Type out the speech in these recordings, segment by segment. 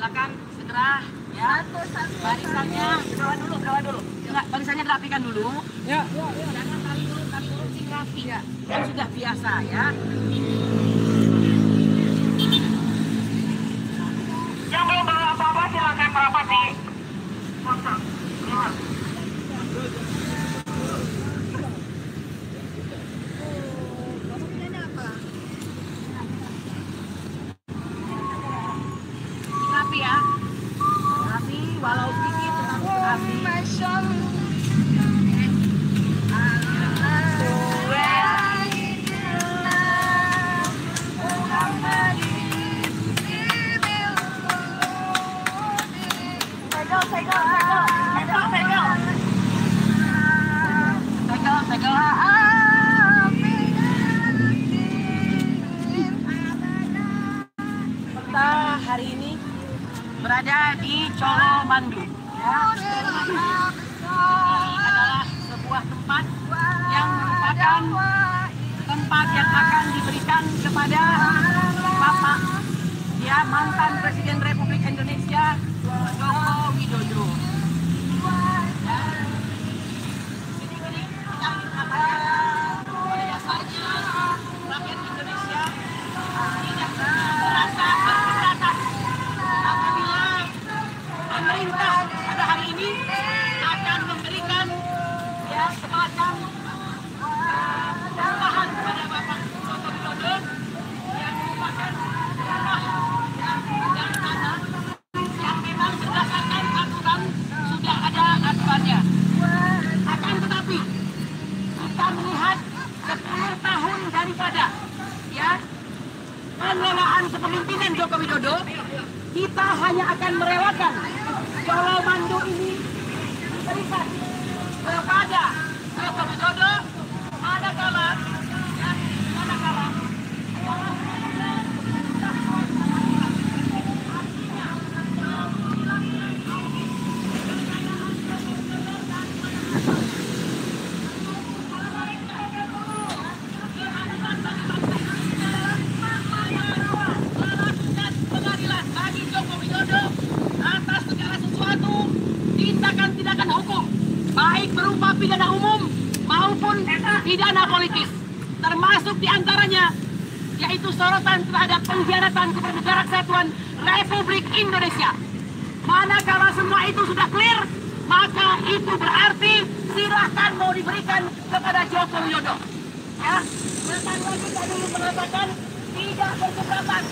silakan segera ya. Barisannya bawah dulu. Enggak, barisannya rapikan dulu. Ya. Jangan tali urut rapi ya. Yang sudah biasa ya. Yang belum bawa apa-apa silakan merapat di sponsor. Rapi ya. Rapi walau sedikit tetap rapi. Kita hari ini berada di Colomandu. Ya, ini adalah sebuah tempat yang merupakan tempat yang akan diberikan kepada Bapak, ya, mantan Presiden Republik Indonesia Joko Widodo. Rakyat Indonesia tidak merasa keberatan apabila pemerintah pada hari ini akan memberikan ya semacam tambahan kepada Bapak Joko Widodo yang merupakan rumah yang mana yang memang berdasarkan aturan sudah ada aturannya. Akan tetapi kita melihat 10 tahun daripada ya pengelolaan kepemimpinan Joko Widodo, kita hanya akan merelakan Colomandu ini diberikan kepada Joko Widodo manakala tindakan hukum, baik berupa pidana umum maupun pidana politis, termasuk diantaranya yaitu sorotan terhadap pengkhianatan kepada Negara Kesatuan Republik Indonesia. Manakala semua itu sudah clear, maka itu berarti silahkan mau diberikan kepada Joko Widodo. Ya, bukan lagi saya dulu mengatakan tidak berkeberatan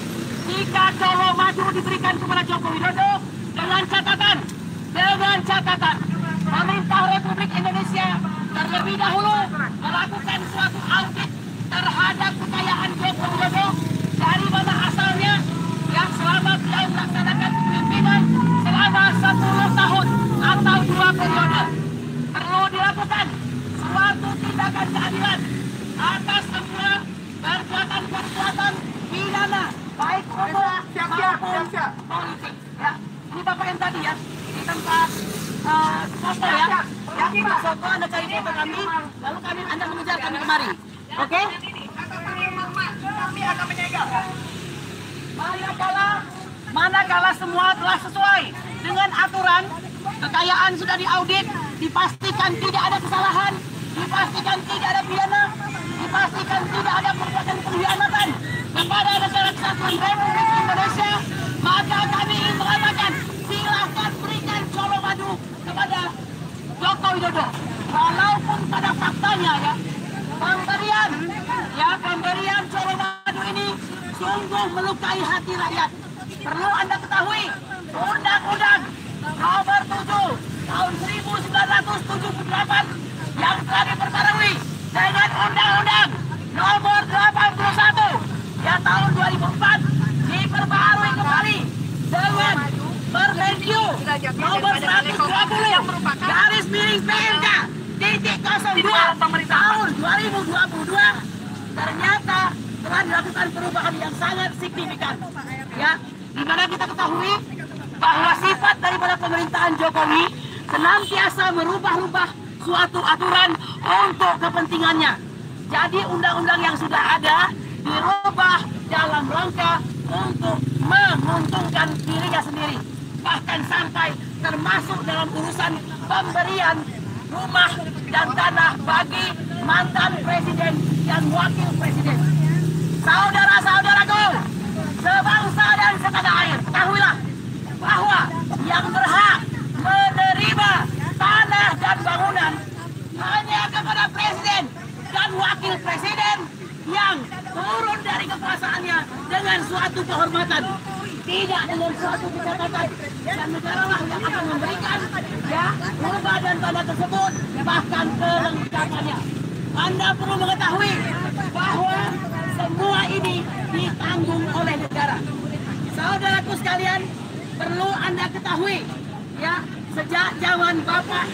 jika Colomandu diberikan kepada Joko Widodo dengan catatan pemerintah Republik Indonesia terlebih dahulu melakukan suatu audit terhadap kekayaan Joko Widodo, dari mana asalnya, yang selama beliau melaksanakan kepemimpinan selama 10 tahun atau 2 periode. Perlu dilakukan suatu tindakan keadilan atas semua perbuatan pidana baik umum maupun politik. Ya, ini Bapak yang tadi ya di tempat foto ya, Pak Soto, Anda cari foto kami, lalu Anda mengejar kami kemari. Oke? Manakala semua telah sesuai dengan aturan, kekayaan sudah diaudit, dipastikan tidak ada kesalahan, dipastikan tidak ada pidana, dipastikan tidak ada perbuatan pengkhianatan kepada Negara Kesatuan Republik Indonesia, maka kami ingin mengatakan silahkan berikan Colomandu kepada Joko Widodo. Walaupun pada faktanya ya pemberian Colomandu ini sungguh melukai hati rakyat. Perlu Anda ketahui, Undang-Undang Nomor 7 tahun 1978 yang telah diperbarui dengan Undang-Undang Nomor 81 ya tahun 2004 diperbarui kembali dengan Permenkyu Nomor 120/PMK-02 tahun 2022 ternyata telah dilakukan perubahan yang sangat signifikan. Ya, di mana kita ketahui bahwa sifat daripada pemerintahan Jokowi senantiasa merubah-rubah suatu aturan untuk kepentingannya. Jadi undang-undang yang sudah ada dirubah dalam rangka untuk menguntungkan dirinya sendiri. Bahkan sampai termasuk dalam urusan pemberian rumah dan tanah bagi mantan presiden dan wakil presiden. Saudara-saudaraku, sebangsa dan setanah air, ketahuilah bahwa yang berhak menerima tanah dan bangunan hanya kepada presiden dan wakil presiden yang turun dari kekuasaannya dengan suatu kehormatan, tidak dengan suatu kecacatan. Dan negara lah yang akan memberikan rumah dan tanah tersebut, bahkan kelengkapannya. Anda perlu mengetahui bahwa semua ini ditanggung oleh negara. Saudaraku sekalian, perlu Anda ketahui sejak zaman Bapak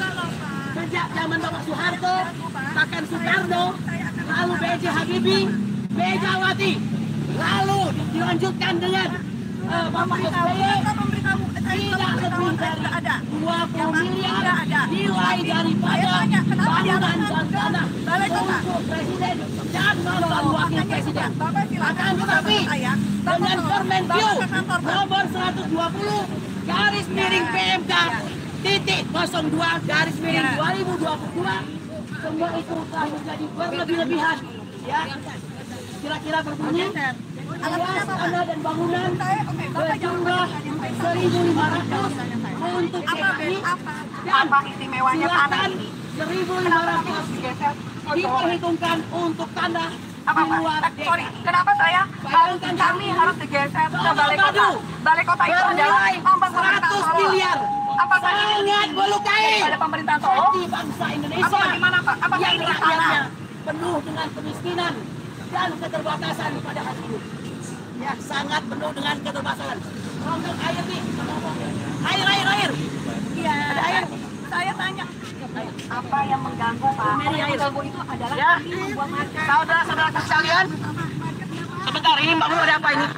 Soeharto, bahkan Soekarno, lalu B.J. Habibie, Megawati, lalu dilanjutkan dengan Bapak SBY, tidak lebih dari 20 miliar nilai daripada bangunan dan tanah untuk presiden dan mantan wakil presiden. Akan tetapi dengan Permenkyu nomor 120 garis miring PMK titik 02 garis miring 2022, semua itu telah menjadi berlebih-lebihan. Kira-kira berbunyi luas tanah dan bangunan berjumlah 1.500 untuk DKI dan silakan 1.500 diperhitungkan untuk tanah di luar DKI. Kenapa kami harus digeser ke balai kota? Balai kota itu adalah 100 miliar. Sangat melukai pada pemerintahan Solo di bangsa Indonesia. Apa bagaimana Pak? Apakah yang ini rakyatnya penuh dengan kemiskinan dan keterbatasan pada hari ini. Sangat penuh dengan keterbatasan. Untuk air nih. Air. Iya. Ada air. Saya tanya. Apa yang mengganggu Pak? Yang mengganggu itu adalah membuang market. Saudara-saudara sekalian, sebentar, ini Mbak Mulu ada apa ini?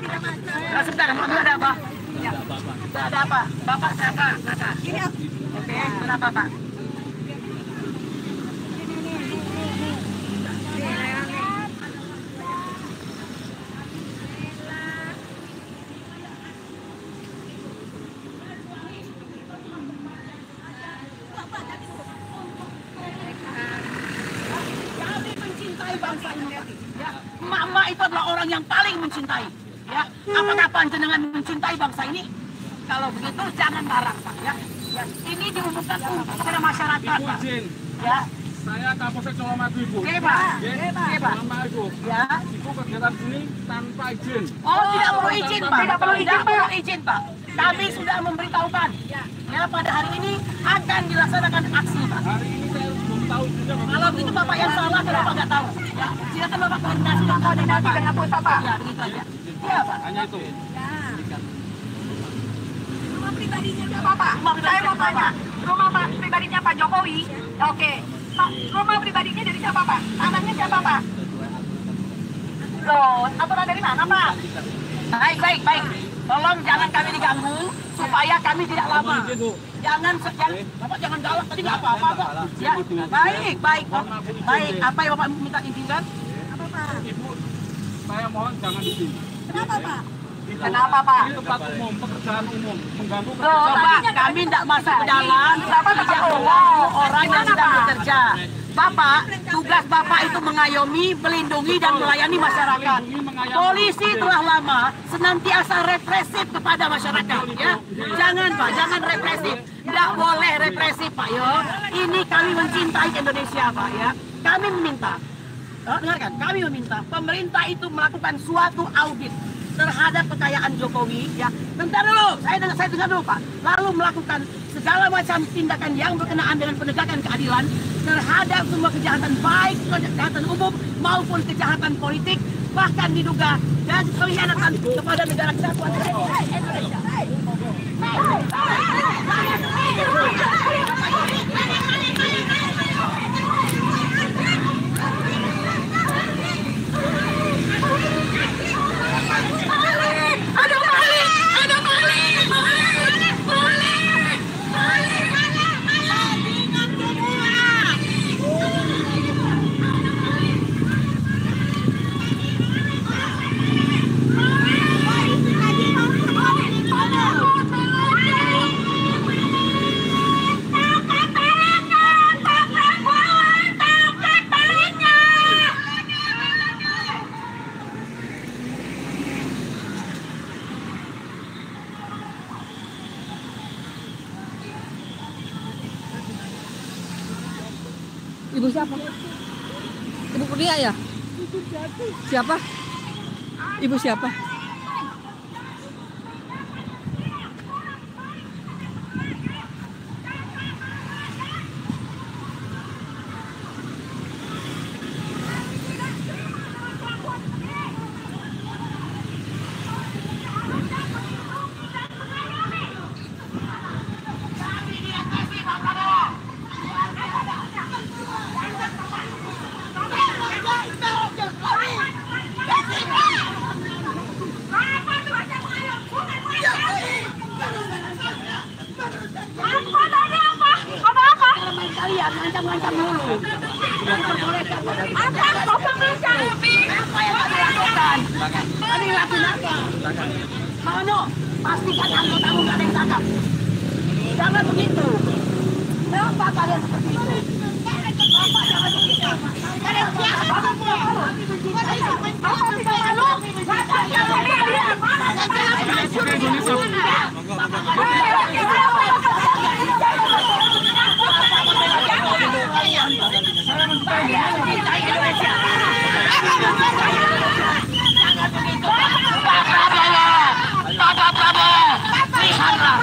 Sebentar, Mbak Mulu ada apa? Ya. Ada apa? Bapak siapa? Ini oke, kenapa Pak? Kami mencintai bangsa ini. Emak-emak itu adalah orang yang paling mencintai. Apakah panjenengan mencintai bangsa ini? Kalau begitu jangan marah, Pak. Ini diumumkan kepada masyarakat, Pak. Saya Kapolsek Colomadu, Ibu. Oke, Pak. Selama Ibu. Ibu kegiatan sini tanpa izin. Oh, tidak perlu izin, Pak. Tidak perlu izin, Pak. Kami sudah memberitahukan. Pada hari ini akan dilaksanakan aksi, Pak. Hari ini saya belum tahu juga. Kalau begitu Bapak yang salah, kenapa nggak tahu? Silakan Bapak koordinasi dengan pusat, Pak. Begitu aja. Iya, Pak. Hanya itu. rumah pribadinya siapa Pak? Saya mau tanya. Rumah pribadinya Pak Jokowi. Oke. Pak, rumah pribadinya dari siapa Pak? Tanahnya siapa Pak? Loh, aturan dari mana Pak? Baik. Tolong jangan kami diganggu supaya kami tidak lama. Jangan Bapak jangan galak tadi nggak apa-apa kok. Ya, baik. Apa yang Bapak minta izinkan? Apa Pak? Ibu, saya mohon jangan di sini. Kenapa Pak? Kenapa Pak? Ini tempat umum, pekerjaan umum, mengganggu Coba kami tidak masuk ke dalam, tidak mengganggu orang yang sedang bekerja. Bapak, tugas Bapak itu mengayomi, melindungi dan melayani masyarakat. Polisi telah lama senantiasa represif kepada masyarakat, ya. Jangan Pak, jangan represif. Tidak boleh represif Pak, yo. Ini kami mencintai Indonesia Pak, ya. Kami meminta, dengarkan, kami meminta pemerintah itu melakukan suatu audit terhadap kekayaan Jokowi, ya. Bentar dulu, saya dengar dulu Pak. Lalu melakukan segala macam tindakan yang berkenaan dengan penegakan keadilan terhadap semua kejahatan, baik kejahatan umum maupun kejahatan politik, bahkan diduga dan pengkhianatan kepada negara kesatuan Indonesia. Ibu siapa? Ibu Kurnia ya? Siapa? Ibu siapa? Ngancam-ngancam dulu. Tadi lakuin apa? Mano, pastikan anggota-anggota nggak ada yang tangkap. Jangan begitu. Kenapa kalian seperti itu? Bapak jangan begitu. Kalian siapa? Bapak tidak malu. Bapak tidak malu. Bapak jangan lihat. Saya mencintai Indonesia. Jangan begitu. Pak Prabowo, lihatlah,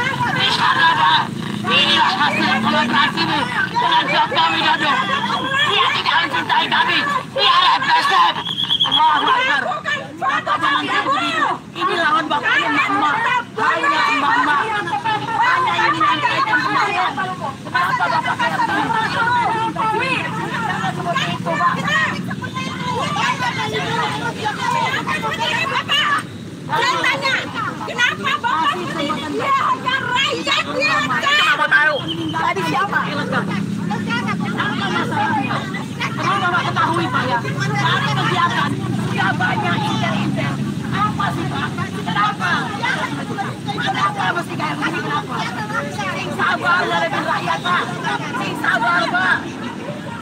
Pak. Inilah hasil kolaborasimu dengan Joko Widodo. Dia tidak mencintai kami. Dia adalah presiden. Allahu Akbar. Bapak jangan kayak begitu. Ini lawan bapaknya Mama. Hanya Mama. Hanya ini mengaitkan kemarin. Kenapa Bapak kayak begitu? Jangan seperti itu, Pak. Saya tanya, kenapa Bapak dia hanya rakyat dia? Kenapa tahu? Tadi siapa? Apa masalahnya? Kalau Bapak ketahui, Pak ya, kami membiarkan dia banyak intel-intel. Apa sih, Pak? Kenapa? Kenapa mesti kayak gini? Kenapa? Sing sabar lebih rakyat, Pak. Sing sabar, Pak.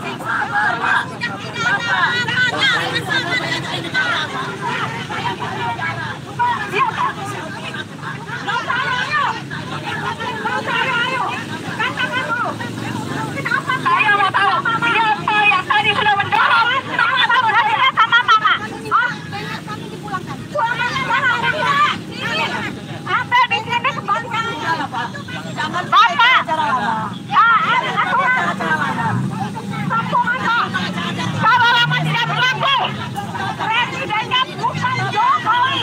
Sing sabar, Pak. Bapak. Saya mau tahu siapa yang tadi sudah mendorong teman-teman saya sama Mama. Anda di sini kembalikan. Jangan Bapak. Kalau lama tidak berlaku, presidennya bukan Jokowi.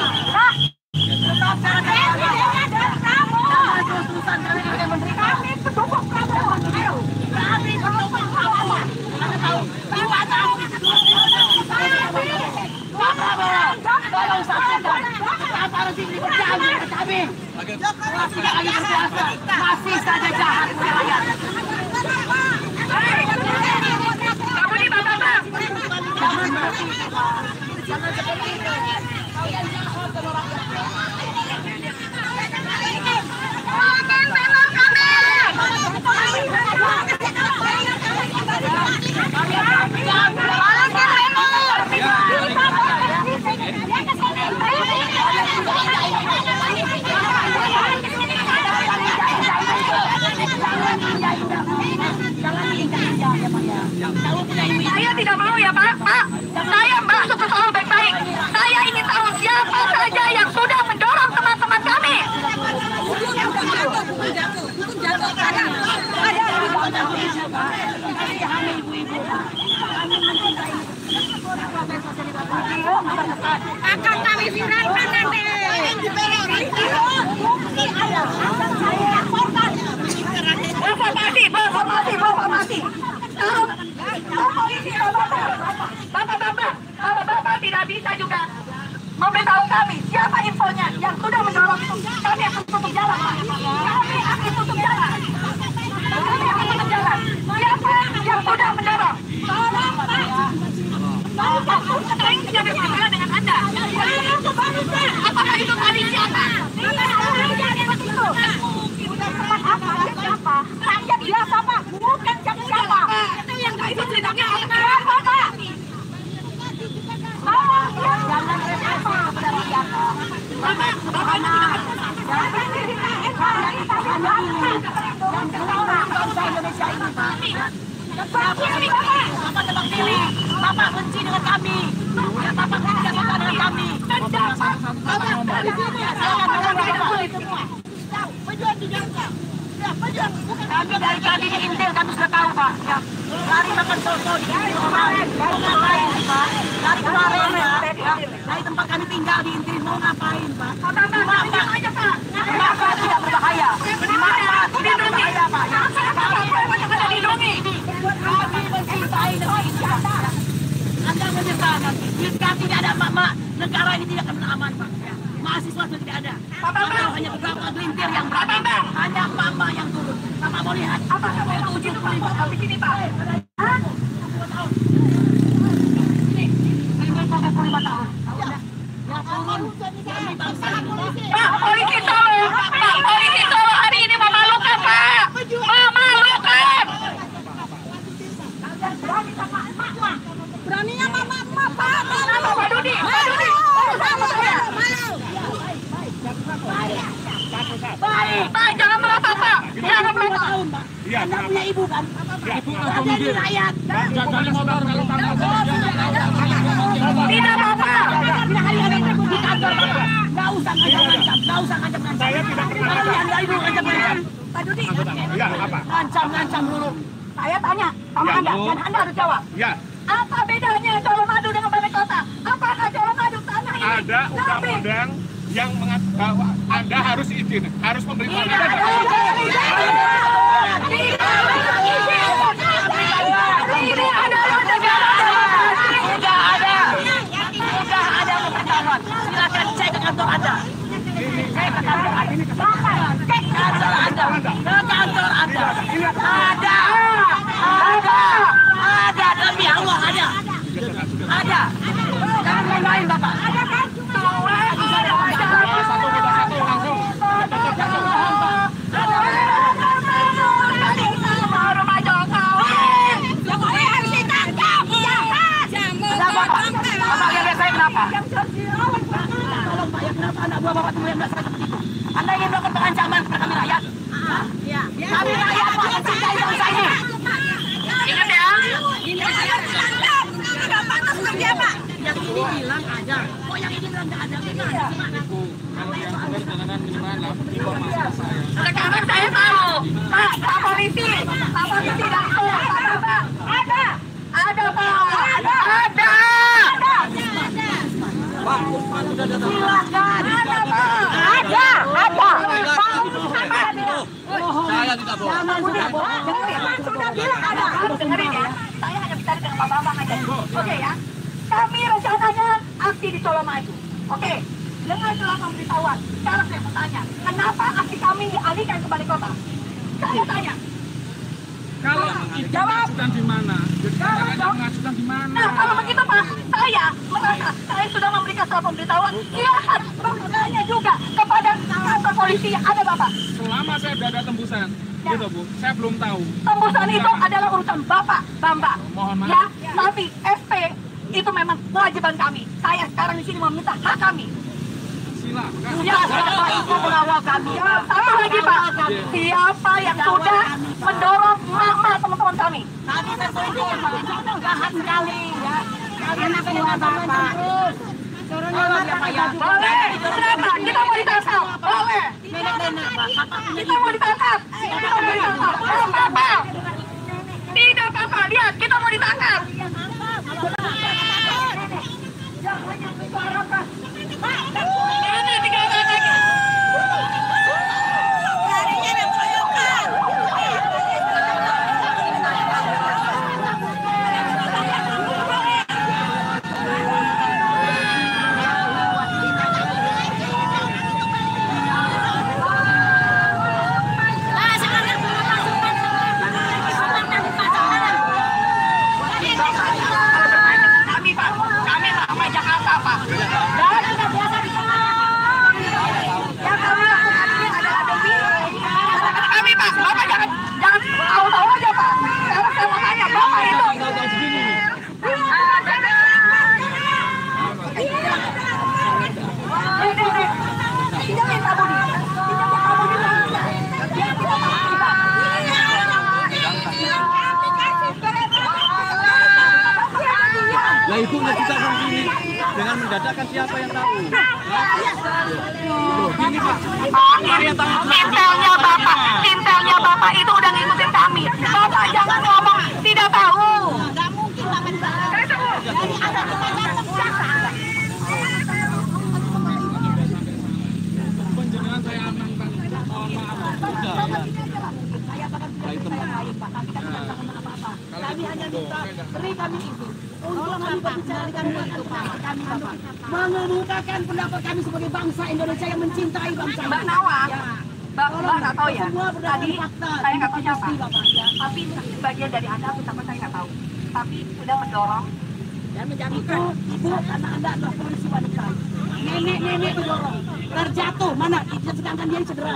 Presidennya dan kamu. Kami pendukung Prabowo. Kami pendukung Prabowo. Anda tahu, 2 tahun. Tolong saksikan. Kenapa harus dipercaya kepada kami? Masih lagi berkuasa. Masih saja jahat kepada rakyat. Kamu di mana? Jangan seperti itu. Kalian jahat sama rakyat. Saya tidak mau ya Pak. Saya masuk ke soal baik-baik. Saya ingin tahu siapa saja yang sudah mendorong teman-teman kami. Akan kami viralkan nanti. Informasi. Bapak tidak bisa juga memberitahu kami siapa infonya yang sudah mendorong itu. Kami akan tutup jalan, Pak. Kami akan tutup jalan. Siapa yang sudah mendorong? Tolong, Pak. Saya tidak bermasalah dengan Anda. Apakah itu tadi siapa? Siapa? Rakyat biasa, Pak. Bukan siapa-siapa. Itu ceritanya apa, Pak? Jangan siapa kepada rakyat. Bapak tebak pilih. Bapak benci dengan kami. Ya, Bapak tidak suka dengan kami. Kami dari tadi di Intel kami sudah tahu Pak. Ya. Dari makan soto di kemarin, mau ngapain Pak? Dari kemarin ya. Dari tempat kami tinggal di Intel mau ngapain Pak? Kenapa tidak berbahaya? Kenapa tidak berbahaya Pak? Kami mencintai negeri ini Pak. Anda menyesal nanti. Jika tidak ada mama, negara ini tidak akan aman Pak. Mahasiswa sudah tidak ada. Atau hanya beberapa gelintir yang berada. Hanya mama yang turun. Bapak mau lihat. Apa kamu yang uji terlibat di sini Pak? Hah? 2 tahun. Ini, saya 25 tahun. Ya turun. Demi bangsa Indonesia. Pak, polisi tolong. Pak, polisi tolong. Hari ini memalukan Pak. Memalukan. Beraninya mama Pak. Pak Dudi. Pak, jangan melapor Pak. Jangan melapor. Anda punya ibu kan? Ibu Anda ini rakyat. Jangan motor kalau tanggal Tidak apa-apa. Tidak hari ada takut di kantor Bapak. Nggak usah ngancam-ngancam. Nggak usah ngancam-ngancam. Saya tidak pernah. Kalau Anda ibu ngancam-ngancam. Pak Dudi. Ya, apa? Ngancam-ngancam dulu. Saya tanya sama Ya, Anda Bu. dan Anda harus jawab. Ya, Apa bedanya Colomadu dengan Balai Kota? Apakah Colomadu tanah ini? ada undang-undang yang mengatakan bahwa Anda harus izin, harus memberi Tidak izin. ada pemberitahuan. Silakan cek ke kantor Anda. Cek ke kantor Anda. Cek ke kantor Anda. Ke kantor Anda. Ada. Demi Allah ada. Ada. Jangan main-main Bapak. Ada kan? Tolong Pak, ya kenapa anak buah Bapak yang biasa seperti itu? Anda ingin melakukan pengancaman kepada kami rakyat? Kami rakyat Pak, mencintai bangsa ini. Ingat ya. Tidak pantas kerja Pak. Yang ini bilang ada. Kok yang ini bilang tidak ada? Gimana? Kalau yang boleh jangan gimana, informasi saya. Sekarang saya tahu. Pak polisi. Pak polisi dan Pak. Ada. Ada Pak. Ada. Silakan. Ada. Saya tidak bohong. Sudah bilang ada. Dengerin ya. Saya hanya bicara dengan Pak Bambang aja. Oke ya. Kami rencananya aksi di Colomadu. Oke. Dengan telah memberitahuan. Sekarang saya mau tanya. Kenapa aksi kami dialihkan ke Balai Kota? Saya tanya. Kalau itu mengajukan di mana? Jadi Anda mengajukan di mana? Nah, kalau begitu Pak, saya merasa saya sudah memberikan surat pemberitahuan. Silakan bertanya juga kepada kantor polisi yang ada Bapak. Selama saya tidak ada tembusan, gitu Bu, saya belum tahu. Tembusan itu adalah urusan Bapak, Bambang. Mohon maaf. Ya, tapi SP itu memang kewajiban kami. Saya sekarang di sini meminta hak kami. Silakan. Ya, siapa itu mengawal kami? Satu lagi Pak, siapa yang sudah mendorong mama teman-teman kami? Tadi saya suruh Pak. Jahat sekali ya. Kalian apa dengan Bapak? Tolong ya Pak ya. Boleh, kenapa? Kita mau ditangkap. Boleh. Nenek-nenek Pak. Bapak punya Kita mau ditangkap. Kita mau ditangkap. Oh, Bapak. Tidak apa-apa, lihat, kita mau ditangkap. Ini 3 orang lagi. Kami Pak, kami ramai Jakarta Pak. Dan siapa yang tahu? Intelnya Bapak itu udah ngikutin kami. Bapak jangan ngomong tidak tahu. Nggak mungkin Bapak dari ada Penjenengan saya amankan. Mohon maaf. Sudah ya. Kami hanya minta beri kami itu untuk kami membicarakan itu kami Bapak mengemukakan pendapat kami sebagai bangsa Indonesia yang mencintai bangsa Mbak ini. Nawang, Ya. Mbak nggak tahu ya. Semua berdasarkan Tadi fakta, saya nggak tahu siapa. Bapak, ya. Tapi bagian dari Anda, betapa saya nggak tahu. Tapi sudah mendorong. Dan menjadi ibu karena Anda adalah polisi wanita. Nenek didorong, terjatuh mana? Sedangkan dia cedera.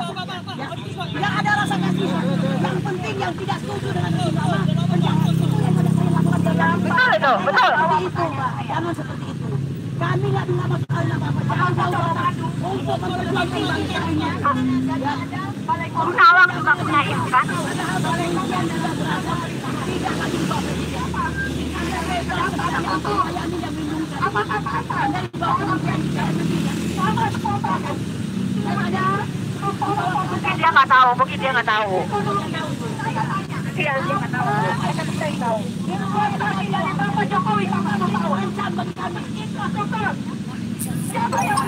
Ya, tidak ada rasa kasihan. Yang penting yang tidak setuju dengan ulama penjahat itu yang ada saya lakukan dalam. Betul itu, betul. Seperti itu, Pak. Jangan seperti itu. Kami nggak bisa masuk apa-apa. Jangan tahu untuk memperjuangkan bangsa ini. Om Nawang juga punya itu kan? Padahal Malaysia juga berada tidak lagi di bawah siapa. Mungkin dia nggak tahu, mungkin dia nggak tahu. Iya, dia nggak tahu. Bapak Jokowi sama tahu ancam bagi kami. Siapa yang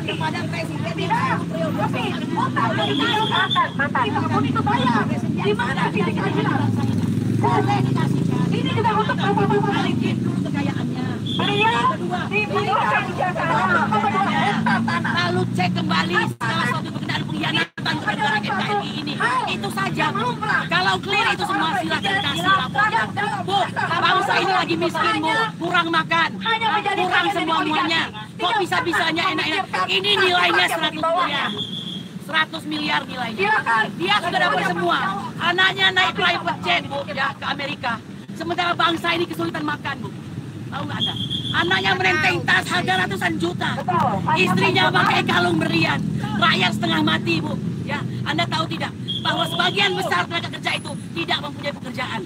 kepada presiden tidak, tapi itu bayar. Di mana ini juga untuk bapak-bapak balikin dulu kekayaannya. Beliau diberikan lalu cek kembali salah satu pekerjaan pengkhianatan kepada negara NKRI ini. Itu saja. Kalau clear itu semua silakan kasih lapornya. Bu, bangsa ini lagi miskin, Bu. Kurang makan, kurang semuanya. Kok bisa-bisanya enak-enak? Ini nilainya 100 miliar. 100 miliar nilainya. Dia sudah dapat semua. Anaknya naik private jet, Bu, ya, ke Amerika. Sementara bangsa ini kesulitan makan, Bu. Tahu nggak Anda? Anaknya menenteng tas harga ratusan juta. Istrinya pakai kalung berlian. Rakyat setengah mati, Bu. Ya, Anda tahu tidak bahwa sebagian besar tenaga kerja itu tidak mempunyai pekerjaan.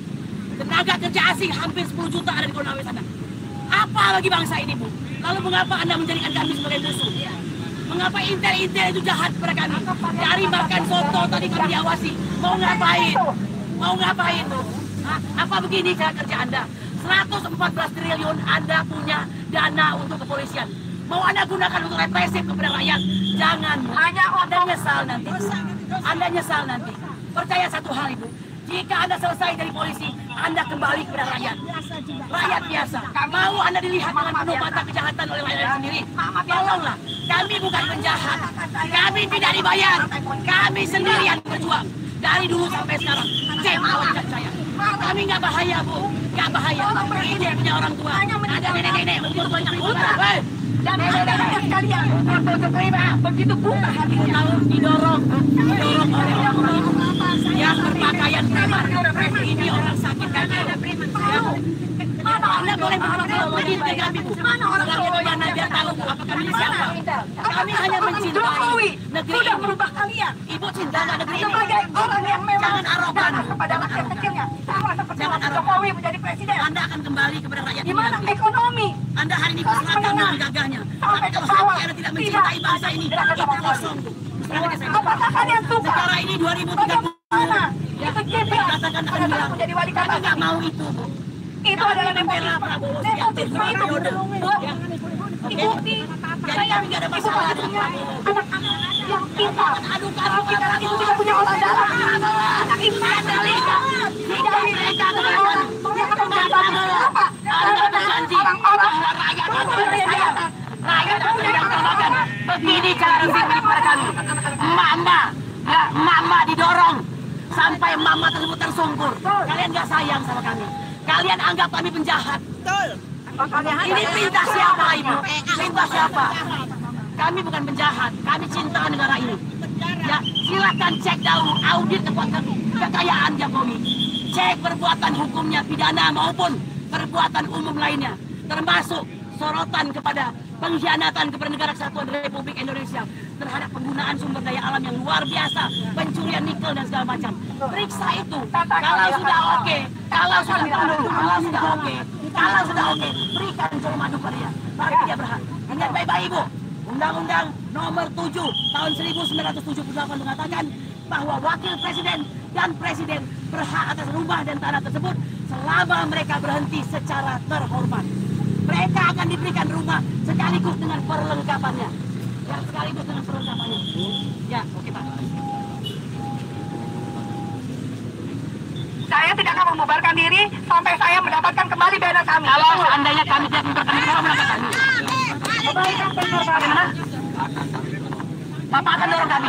Tenaga kerja asing hampir 10 juta ada di Konawe sana. Apa bagi bangsa ini, Bu? Lalu mengapa Anda menjadikan kami sebagai musuh? Mengapa intel-intel itu jahat kepada kami? Dari makan soto tadi kami diawasi. Mau ngapain? Mau ngapain, Bu? Hah? Apa begini cara kerja Anda? 114 triliun Anda punya dana untuk kepolisian. Mau Anda gunakan untuk represif kepada rakyat? Jangan, Bu. Anda nyesal nanti. Anda nyesal nanti. Percaya satu hal, Ibu. Jika Anda selesai dari polisi, Anda kembali kepada rakyat. Rakyat biasa. Mau Anda dilihat dengan penuh mata kejahatan oleh rakyat sendiri? Tolonglah. Kami bukan penjahat. Kami tidak dibayar. Kami sendirian berjuang. Dari dulu sampai sekarang. Cek wajah saya. Kami nggak bahaya, Bu. Nggak bahaya. Ini punya orang tua. Ada nenek-nenek umur banyak buta. Dan anak-anak sekalian untuk terima begitu buta hatinya. Didorong oleh orang yang berpakaian preman. Ini orang sakit kaki. Anda boleh begini ke kami, Bu. Orangnya kemana biar tahu, Bu, apa kami siapa. Kami hanya mencintai negeri sudah ini. merubah kalian. Ibu cinta nggak negeri ini? Sebagai orang yang memang Jangan arogan. kepada rakyat kecilnya, sama seperti Jangan arogan. Jokowi menjadi presiden. Anda akan kembali kepada rakyat Di ini mana nanti. ekonomi? Anda hari ini berseragam dengan gagahnya. Tapi kalau hati Anda tidak mencintai bangsa ini, itu kosong, Bu. Serahkan saya. Apakah kalian suka? Sekarang ini 2030. Bagaimana? Ya, Itu kecil. katakan akan Pada saat bilang, menjadi wali kami kota. nggak mau itu, Bu. Itu adalah Membela Prabowo nepotisme itu. Ya. Ibu, Jadi kami nggak ada masalah dengan Prabowo. anak-anak yang pintar. Aduh, kalau kita lagi Itu tidak punya olah darah. Anak ibu tidak mereka orang yang akan menjadi apa? Orang-orang rakyat yang termakan. Begini cara sipil pada kami. Emak-emak, ya, emak-emak didorong sampai emak-emak tersebut tersungkur. Kalian nggak sayang sama kami. Kalian anggap kami penjahat. Ini perintah siapa, Ibu? Perintah siapa? Kami bukan penjahat. Kami cinta negara ini. Ya, silakan cek dahulu audit kekayaan Jokowi. Cek perbuatan hukumnya, pidana maupun perbuatan umum lainnya, termasuk sorotan kepada pengkhianatan kepada negara kesatuan Republik Indonesia. terhadap penggunaan sumber daya alam yang luar biasa, pencurian nikel dan segala macam. Periksa itu. Kalau sudah oke, kalau sudah oke, berikan Colomadu pada dia. Baru dia berhak. Ingat baik-baik Ibu. Undang-Undang nomor 7 tahun 1978 mengatakan bahwa wakil presiden dan presiden berhak atas rumah dan tanah tersebut selama mereka berhenti secara terhormat. Mereka akan diberikan rumah sekaligus dengan perlengkapannya. Ya, sekaligus dengan perlengkapannya. Ya, oke Pak. Saya tidak akan membubarkan diri sampai saya mendapatkan kembali banner kami. Kalau seandainya kami tidak membubarkan diri, melakukan kami. Kembalikan banner kami. Bapak akan dorong kami.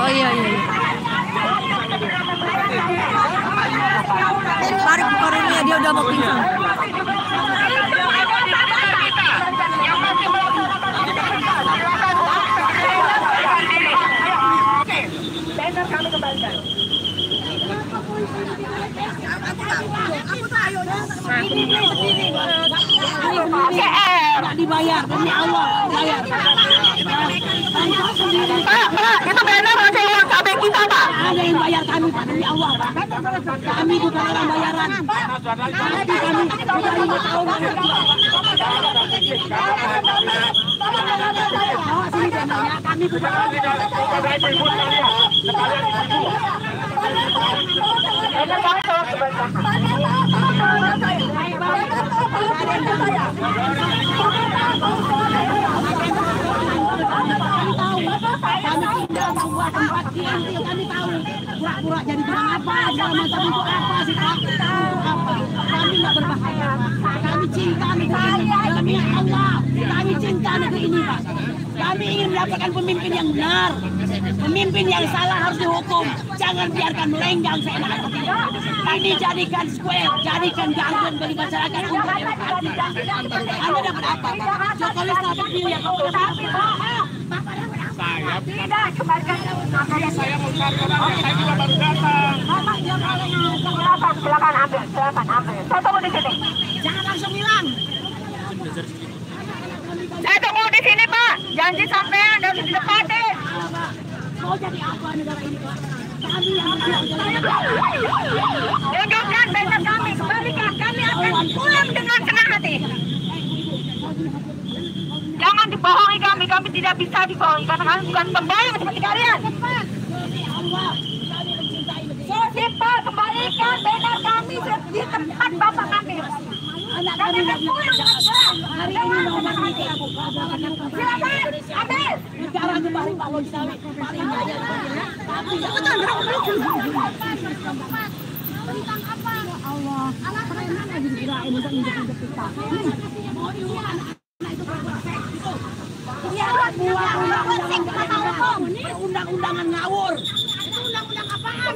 Oh iya. Tarik korennya, dia udah mau pingsan. Banner kami kembalikan. Nggak dibayar, demi Allah bayar. Pak, itu banner masih uang KB kita, Pak. Ada yang bayar kami. kami Pak, demi Allah Pak. Kami bukan orang bayaran. Tapi kami sudah 5 tahun berjuang. Awas ini dendanya, kami bukan kami tahu pura-pura jadi tukang apa segala macam itu apa sih Pak? Apa? Kami nggak berbahaya Pak. Kami cinta negeri ini demi Allah. Kami cinta negeri ini Pak. Kami ingin mendapatkan pemimpin yang benar. Pemimpin yang salah harus dihukum. Jangan biarkan melenggang seenak hati. Ini jadikan square, jadikan garden bagi masyarakat untuk demokrasi. Anda dapat apa Pak? Jokowi selamat pilih yang Saya tidak kembalikan saya mau cari orang, saya juga baru datang. silakan ambil. Saya tunggu di sini. jangan langsung hilang. Saya tunggu di sini Pak. Janji sampean dan ditepati. Mau jadi apa negara ini Pak? Kami yang Tunjukkan banner kami, kembalikan. Kami akan pulang dengan senang hati. Jangan dibohongi kami tidak bisa dibohongi karena kami bukan pembohong seperti kalian. Cepat kembalikan banner kami di tempat bapak kami. anak kami yang hari ini mau menikah. Silakan, ambil. Bicara ke Pak Loisawi, paling kaya. Tapi tentang apa? Ya Allah, anak preman lagi dikirain untuk injek-injek kita. Mau dulu anak-anak itu bersek gitu. Iya, buat undang-undangan ngawur. Itu undang-undang apaan?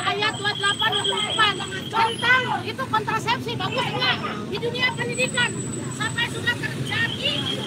Ayat 28 tentang itu kontrasepsi bagus enggak? Di dunia pendidikan sampai sudah terjadi di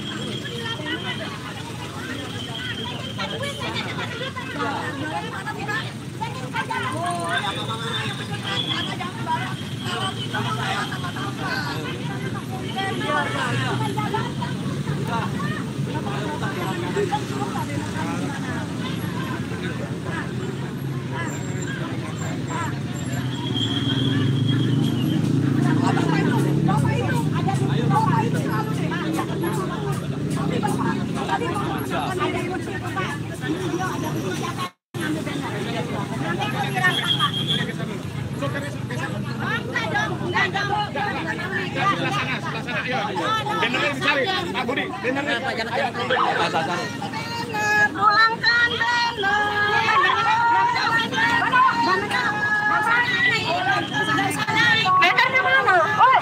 lapangan. Pulangkan Bannernya mana? Oh.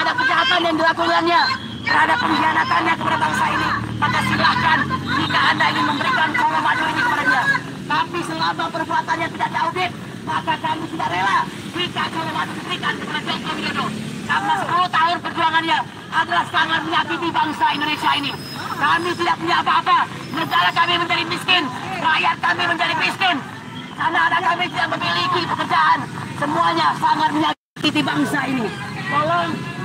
terhadap kejahatan yang dilakukannya, terhadap pengkhianatannya kepada bangsa ini, maka silahkan jika Anda ingin memberikan Colomadu ini kepadanya. Tapi selama perbuatannya tidak diaudit, maka kami sudah rela jika Colomadu diberikan kepada Joko Widodo. Karena 10 tahun perjuangannya adalah sangat menyakiti bangsa Indonesia ini. Kami tidak punya apa-apa, negara kami menjadi miskin, rakyat kami menjadi miskin. Anak-anak kami tidak memiliki pekerjaan, semuanya sangat menyakiti bangsa ini. Tolong.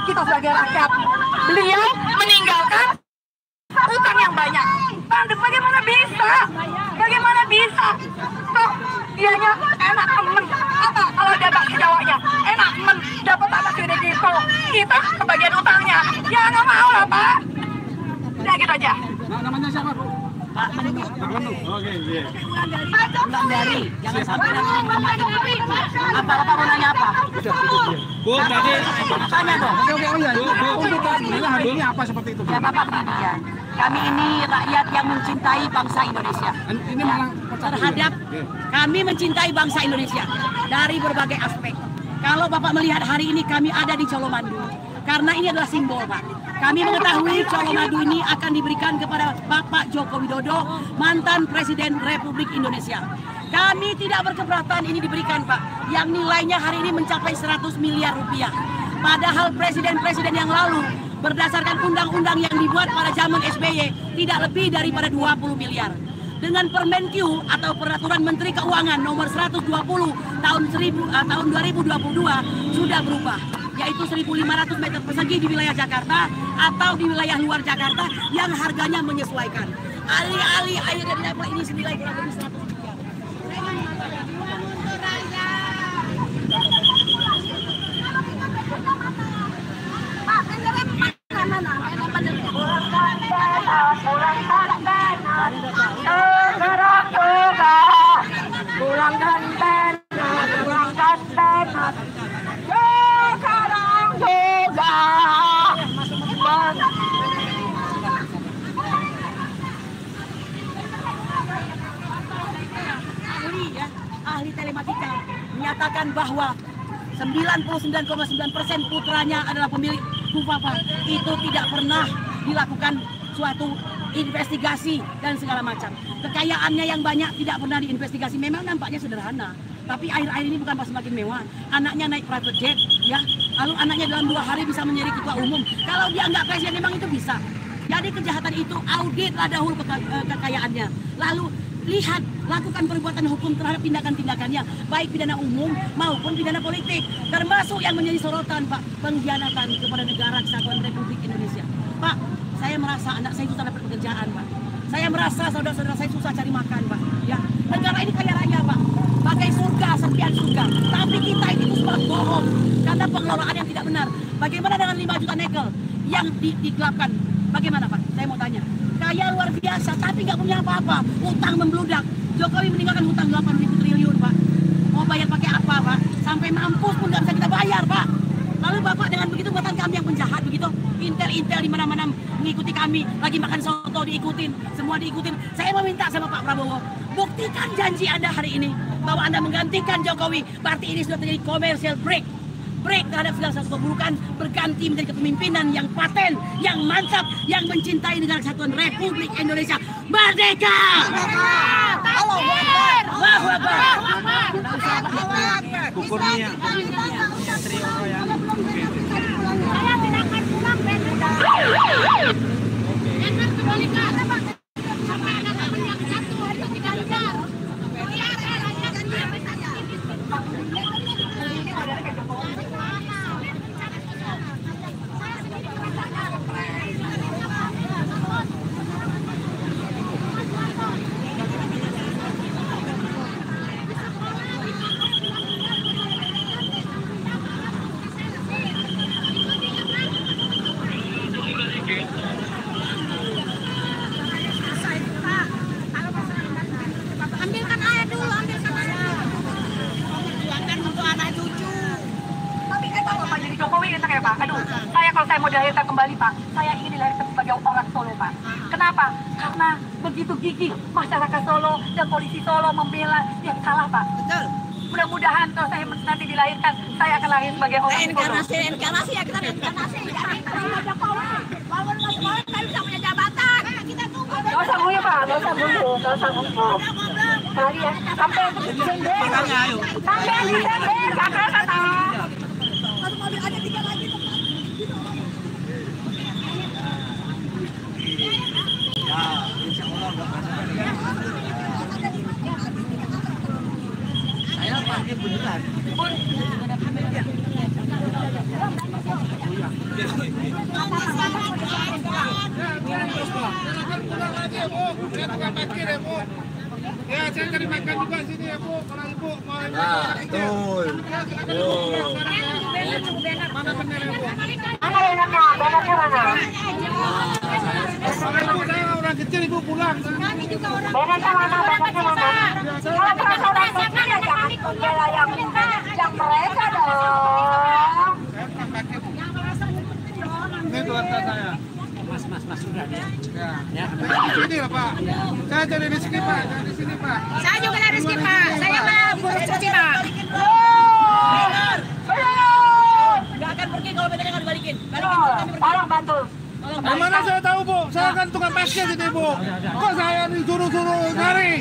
kita sebagai rakyat. Beliau meninggalkan utang yang banyak. Bagaimana bisa? Bagaimana bisa? Toh, dianya enak temen. Apa kalau dia bakal Jawanya? Enak temen, dapat anak gede gitu. Kita kebagian utangnya. Ya nggak mau lah, Pak. Ya gitu aja. Namanya siapa, Bu? Pak Menu. Pak Menu. Oke, iya. Bulan dari. Jangan sampai nanti apa mau nanya apa? Bu, tadi Tanya dong. oke, oh iya. Bu, untuk sebenarnya hari ini apa seperti itu, Bu? Ya Bapak ya. Kami ini rakyat yang mencintai bangsa Indonesia. Ini malah Terhadap kami mencintai bangsa Indonesia dari berbagai aspek. Kalau Bapak melihat hari ini kami ada di Colomadu, karena ini adalah simbol, Pak. Kami mengetahui Colomadu ini akan diberikan kepada Bapak Joko Widodo, mantan Presiden Republik Indonesia. Kami tidak berkeberatan ini diberikan, Pak, yang nilainya hari ini mencapai 100 miliar rupiah. Padahal presiden-presiden yang lalu berdasarkan undang-undang yang dibuat pada zaman SBY tidak lebih daripada 20 miliar. Dengan Permenkyu atau Peraturan Menteri Keuangan nomor 120 tahun 2022 sudah berubah, yaitu 1.500 meter persegi di wilayah Jakarta atau di wilayah luar Jakarta yang harganya menyesuaikan. Alih-alih air dan level ini senilai kurang lebih 100 miliar. Ahli telematika menyatakan bahwa 99,9% putranya adalah pemilik Bufapa. Itu tidak pernah dilakukan suatu investigasi dan segala macam. Kekayaannya yang banyak tidak pernah diinvestigasi. Memang nampaknya sederhana, tapi akhir-akhir ini bukan pas semakin mewah. Anaknya naik private jet, ya. Lalu anaknya dalam 2 hari bisa menjadi ketua umum. Kalau dia nggak presiden, memang itu bisa. Jadi kejahatan itu auditlah dahulu kekayaannya. Lalu lihat, lakukan perbuatan hukum terhadap tindakan-tindakannya, baik pidana umum maupun pidana politik, termasuk yang menjadi sorotan, Pak, pengkhianatan kepada negara kesatuan Republik Indonesia. Pak, saya merasa anak saya susah dapat pekerjaan, Pak. Saya merasa saudara-saudara saya susah cari makan, Pak. Ya, negara ini kaya raya, Pak. Bagai surga, serpihan surga. Tapi kita itu semua bohong karena pengelolaan yang tidak benar. Bagaimana dengan 5 juta nikel yang digelapkan? Bagaimana, Pak? Saya mau tanya. Kaya luar biasa, tapi nggak punya apa-apa. Utang membludak. Jokowi meninggalkan hutang 8.000 triliun, Pak. Mau bayar pakai apa, Pak? Sampai mampus pun nggak bisa kita bayar, Pak. Lalu Bapak dengan begitu buatan kami yang penjahat begitu. Intel-intel di mana-mana mengikuti kami. Lagi makan soto diikutin, semua diikutin. Saya meminta sama Pak Prabowo, buktikan janji Anda hari ini bahwa Anda menggantikan Jokowi. Berarti ini sudah terjadi commercial break terhadap segala sesuatu keburukan, berganti menjadi kepemimpinan yang paten, yang mantap, yang mencintai negara kesatuan Republik Indonesia. Merdeka! Allahu Akbar! Allahu Akbar! Kukurnia. Saya tidak akan pulang jangan kembalikan sampai ada teman yang jatuh itu tidak lihat. Ambilkan air dulu, ambilkan air dulu. Tuangkan untuk anak cucu. Tapi kalau Pak jadi Jokowi enak ya Pak. Aduh, kalau saya mau dilahirkan kembali Pak, saya ingin dilahirkan sebagai orang Solo Pak. Kenapa? Karena begitu gigih masyarakat Solo dan polisi Solo membela yang salah Pak. Betul. Mudah-mudahan kalau saya nanti dilahirkan, saya akan lahir sebagai orang Solo. Reinkarnasi ya, kita reinkarnasi. Jokowi, walaupun masuk orang saya bisa punya jabatan. Kita tunggu. Gak usah bunyi Pak, gak usah bunyi. Kali ya, sampai Desember. Sampai Desember, kakak kata. Masuk mobil aja 3 lagi. Ya, insya Allah nggak saya pakai beneran. saya cari makan juga sini ya Bu. Kalau Ibu mau Betul. mana benar ya Bu? Mana enaknya? Benarnya mana? Ibu saya orang kecil Ibu pulang. Benarnya mana? Benarnya mana? Kalau terasa orang kecil ya jangan membela yang mereka dong. Ini tuan saya. Mas sudah ya. Ya. Di sini lah Pak. Saya jadi di sini Pak. Dari sini Pak. Saya juga dari sini Pak. Saya mah buruh cuci Pak. Nggak akan pergi kalau bedanya nggak dibalikin. Tolong bantu. Mana saya tahu Bu, saya kan tukang parkir gitu Ibu. Kok saya disuruh-suruh nyari?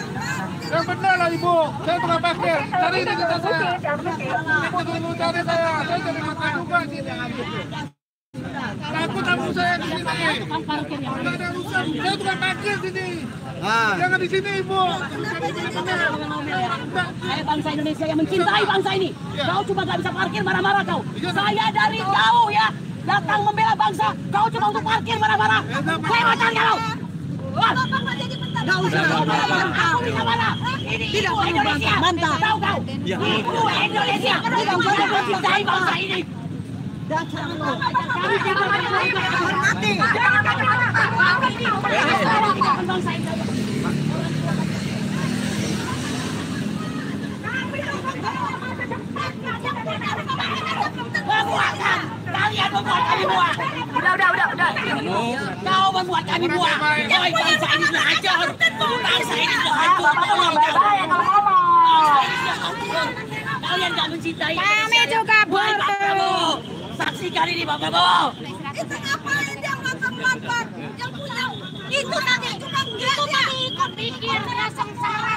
Yang benar lah Ibu, saya tukang parkir. Cari ini kita saya. Ibu tunggu cari saya jadi makan juga sini. Takut tamu saya di sini. Nggak ada urusan, saya tukang parkir sini. Jangan di sini Ibu. Saya bangsa Indonesia yang mencintai bangsa ini. Kau cuma nggak bisa parkir marah-marah kau. Saya dari jauh ya. Datang membela bangsa, kau cuma untuk parkir marah-marah. Saya macarnya kau. Nggak usah. Aku bisa marah. Ini ibu Indonesia. Mantap. Tahu kau? Ibu Indonesia. Kau mencintai bangsa ini. Membuatkan. Kalian membuat kami buah. Udah. Kau membuat kami buah. Kau bangsa ini sudah hancur. Bangsa ini sudah hancur. Bapak mau berbahaya kalau ngomong. Kalian gak mencintai. Kami juga Baik Pak Prabowo. Saksikan ini Pak Prabowo. Itu ngapain yang makan-makan? Yang punya itu tadi cuma itu tadi ikut pikir kena sengsara.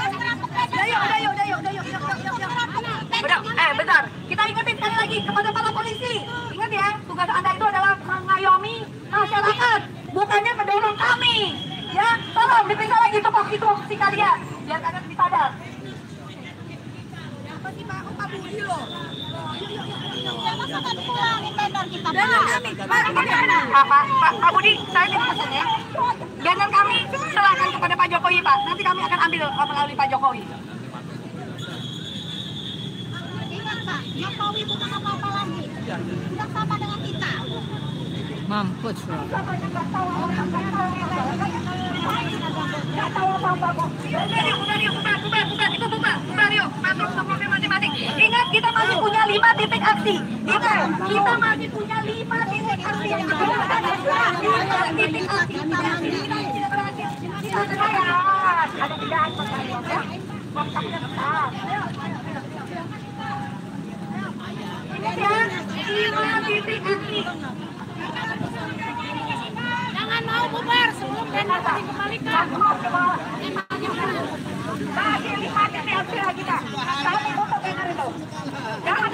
Udah, bentar. Kita ingetin sekali lagi kepada para polisi. Ingat ya, tugas Anda itu adalah mengayomi masyarakat, bukannya mendorong kami. Ya, tolong diperiksa lagi tupoksi kalian, biar kalian lebih sadar. Pak Budi, saya minta pesan ya. Jangan kami serahkan kepada Pak Jokowi, Pak. Nanti kami akan ambil melalui Pak Jokowi. Ingat Pak, Jokowi bukan apa-apa lagi. Sudah sama dengan kita. Mampus. Ingat kita masih punya 5 titik aksi. Ingat kita masih punya 5 titik aksi. Ada tidak ya? Ingat ya, 5 titik aksi. Jangan mau bubar sebelum tender dikembalikan. Masih 5 titik aksi lagi kita. Kami untuk tender itu. Jangan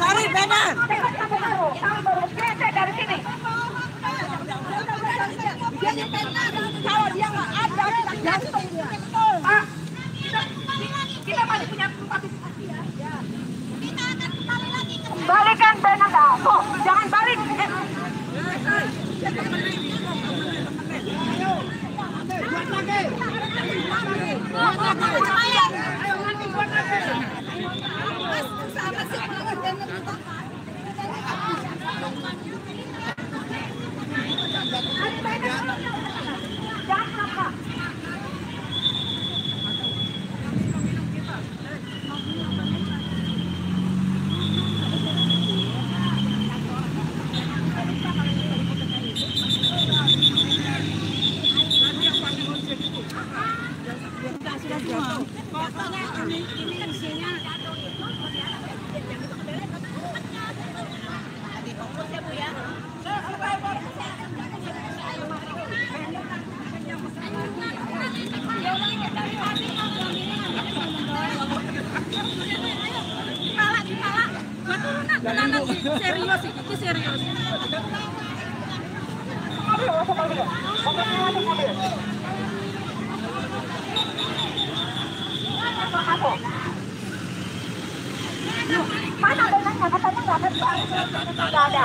Cari benar. Dari sini. Kalau dia nggak ada, kita gantung dia. Pak, kita masih punya 4 titik aksi ya. Kita akan kembali lagi ke Balikan benar dah. Tuh, jangan balik. serius, itu serius. Mana dananya? Katanya nggak ada. Nggak ada.